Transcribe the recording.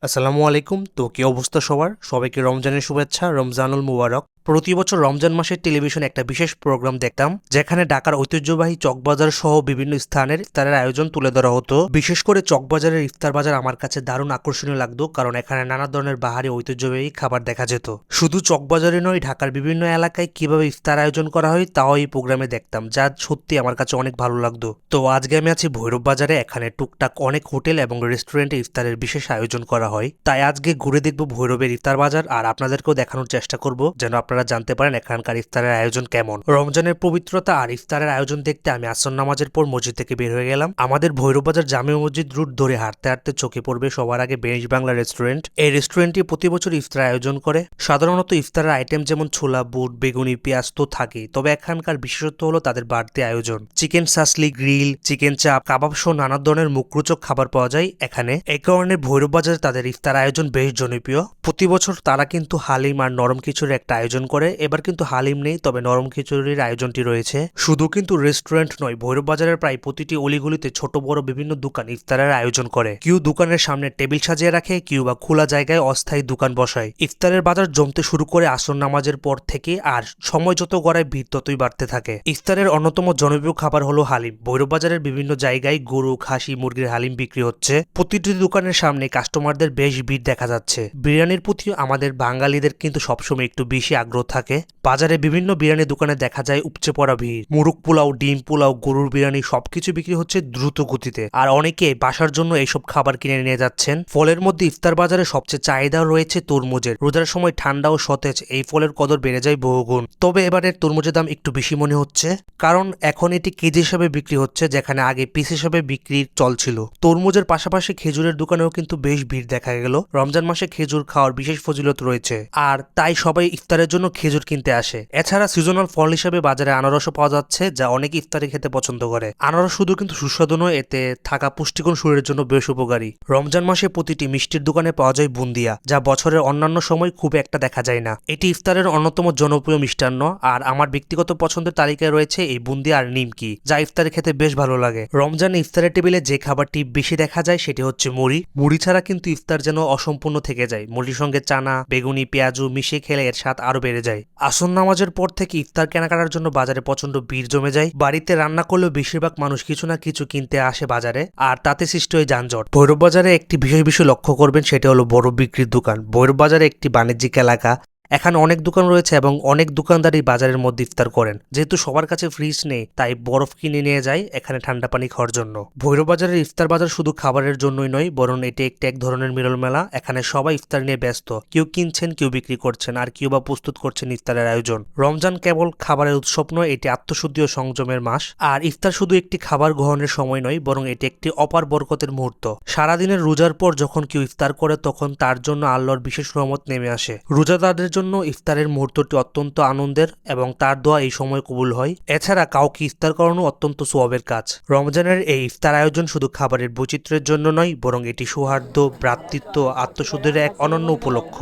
আসসালামু আলাইকুম। তো কি অবস্থা সবার? সবাইকে রমজানের শুভেচ্ছা, রমজানুল মুবারক। প্রতি বছর রমজান মাসে টেলিভিশনে একটা বিশেষ প্রোগ্রাম দেখতাম, যেখানে ঢাকার ঐতিহ্যবাহী চকবাজার সহ বিভিন্ন স্থানের ইফতারের আয়োজন তুলে ধরা হতো। বিশেষ করে চকবাজারের ইফতার বাজার আমার কাছে দারুণ আকর্ষণীয় লাগতো, কারণ এখানে নানা ধরনের বাহারি ঐতিহ্যবাহী খাবার দেখা যেত। শুধু চকবাজারে নয়, ঢাকার বিভিন্ন এলাকায় কিভাবে ইফতার আয়োজন করা হয় তাও এই প্রোগ্রামে দেখতাম, যা সত্যি আমার কাছে অনেক ভালো লাগতো। তো আজকে আমি আছি ভৈরব বাজারে। এখানে টুকটাক অনেক হোটেল এবং রেস্টুরেন্টে ইফতারের বিশেষ আয়োজন করা হয়, তাই আজকে ঘুরে দেখব ভৈরবের ইফতার বাজার, আর আপনাদেরকেও দেখানোর চেষ্টা করব যেন আপনারা জানতে পারেন এখানকার ইফতারের আয়োজন কেমন। রমজানের পবিত্রতা আর ইফতারের আয়োজন দেখতে আমি আসর নামাজের পর মসজিদ থেকে বের হয়ে গেলাম। আমাদের ভৈরব বাজার জামে মসজিদ রুট ধরে হাঁটতে হাঁটতে চোখে পড়বে সবার আগে বেনিশ বাংলা রেস্টুরেন্ট। এই রেস্টুরেন্টটি প্রতি বছর ইফতার আয়োজন করে। সাধারণত ইফতারের আইটেম যেমন ছোলা, বুট, বেগুনি, পেঁয়াজ তো থাকেই, তবে এখানকার বিশেষত্ব হলো তাদের বাড়তি আয়োজন। চিকেন সাসলি, গ্রিল, চিকেন চাপ, কাবাব সহ নানা ধরনের মুখরোচক খাবার পাওয়া যায় এখানে। এই কারণে ভৈরব বাজারে তাদের ইফতার আয়োজন বেশ জনপ্রিয়। প্রতি বছর তারা কিন্তু হালিম আর নরম খিচুড়ির একটা আয়োজন করে। এবার কিন্তু হালিম নেই, তবে নরম খিচুড়ির আয়োজনটি রয়েছে। শুধু কিন্তু রেস্টুরেন্ট নয়, ভৈরব বাজারের প্রায় প্রতিটি অলিগলিতে ছোট বড় বিভিন্ন দোকান ইফতারের আয়োজন করে। কেউ দোকানের সামনে টেবিল সাজিয়ে রাখে, কেউ বা খোলা জায়গায় অস্থায়ী দোকান বসায়। ইফতারের বাজার জমতে শুরু করে আসর নামাজের পর থেকে, আর সময় যত গড়ায় ভিড় ততই বাড়তে থাকে। ইফতারের অন্যতম জনপ্রিয় খাবার হলো হালিম। ভৈরব বাজারের বিভিন্ন জায়গায় গরু, খাসি, মুরগির হালিম বিক্রি হচ্ছে। প্রতিটি দোকানের সামনে কাস্টমারদের বেশ ভিড় দেখা যাচ্ছে। বিরিয়ানির প্রতি আমাদের বাঙালিদের কিন্তু সবসময় একটু বেশি আগ্রহ থাকে। বাজারে বিভিন্ন বিরিয়ানি দোকানে দেখা যায় উপচে পড়া ভিড়। মুরগ পোলাও, ডিম পোলাও, গরুর বিরিয়ানি সবকিছু বিক্রি হচ্ছে দ্রুত গতিতে, আর অনেকে বাসার জন্য এইসব খাবার কিনে নিয়ে যাচ্ছেন। ফলের মধ্যে ইফতার বাজারে সবচেয়ে চাহিদা রয়েছে তরমুজের। রোজার সময় ঠান্ডা ও সতেজ এই ফলের কদর বেড়ে যায় বহুগুণ। তবে এবারের তরমুজের দাম একটু বেশি মনে হচ্ছে, কারণ এখন এটি কেজি হিসাবে বিক্রি হচ্ছে, যেখানে আগে পিস হিসাবে বিক্রির চল ছিল। তরমুজের পাশাপাশি খেজুরের দোকানেও কিন্তু বেশ ভিড় দেখা গেল। রমজান মাসে খেজুর খাওয়ার বিশেষ ফজিলত রয়েছে, আর তাই সবাই ইফতারের জন্য খেজুর কিনতে আসে। এছাড়া সিজনাল ফল হিসেবে বাজারে আনারসও পাওয়া যাচ্ছে, যা অনেকে ইফতারে খেতে পছন্দ করে। আনারস শুধু কিন্তু সুস্বাদু নয়, এতে থাকা পুষ্টিগুণ শরীরের জন্য বেশ উপকারী। রমজান মাসে প্রতিটি মিষ্টির দোকানে পাওয়া যায় বুন্দিয়া, যা বছরের অন্যান্য সময় খুব একটা দেখা যায় না। এটি ইফতারের অন্যতম জনপ্রিয় মিষ্টান্ন, আর আমার ব্যক্তিগত পছন্দের তালিকায় রয়েছে এই বুন্দিয়া আর নিমকি, যা ইফতারে খেতে বেশ ভালো লাগে। রমজানে ইফতারের টেবিলে যে খাবারটি বেশি দেখা যায় সেটি হচ্ছে মুড়ি। মুড়ি ছাড়া কিন্তু ইফতার যেন অসম্পূর্ণ থেকে যায়। মুড়ির সঙ্গে চানা, বেগুনি, পেঁয়াজু মিশিয়ে খেলে এর স্বাদ আরো বেড়ে যায়। আসর নামাজের পর থেকে ইফতার কেনাকাটার জন্য বাজারে প্রচন্ড ভিড় জমে যায়। বাড়িতে রান্না করলেও বেশিরভাগ মানুষ কিছু না কিছু কিনতে আসে বাজারে, আর তাতে সৃষ্টি হয় যানজট। ভৈরব বাজারে একটি বিশেষ বিষয় লক্ষ্য করবেন, সেটা হলো বড় বিক্রির দোকান। ভৈরব বাজারে একটি বাণিজ্যিক এলাকা, এখানে অনেক দোকান রয়েছে এবং অনেক দোকানদারই বাজারের মধ্যে ইফতার করেন। যেহেতু সবার কাছে ফ্রিজ নেই, তাই বরফ কিনে নিয়ে যায় এখানে ঠান্ডা পানি খাওয়ার জন্য। ভৈরব বাজারের ইফতার বাজার শুধু খাবারের জন্যই নয়, বরং এটি একটি এক ধরনের মিলন মেলা। এখানে সবাই ইফতার নিয়ে ব্যস্ত, কেউ কিনছেন, কেউ বিক্রি করছেন, আর কেউ বা প্রস্তুত করছেন ইফতারের আয়োজন। রমজান কেবল খাবারের উৎসব নয়, এটি আত্মশুদ্ধি ও সংযমের মাস। আর ইফতার শুধু একটি খাবার গ্রহণের সময় নয়, বরং এটি একটি অপার বরকতের মুহূর্ত। সারাদিনের রোজার পর যখন কেউ ইফতার করে, তখন তার জন্য আল্লাহর বিশেষ রহমত নেমে আসে। রোজাদারদের জন্য ইফতারের মুহূর্তটি অত্যন্ত আনন্দের, এবং তার দোয়া এই সময় কবুল হয়। এছাড়া কাউকে ইফতার করানো অত্যন্ত সোয়াবের কাজ। রমজানের এই ইফতার আয়োজন শুধু খাবারের বৈচিত্র্যের জন্য নয়, বরং এটি সৌহার্দ্য, ভ্রাতৃত্ব, আত্মশুদ্ধির এক অনন্য উপলক্ষ।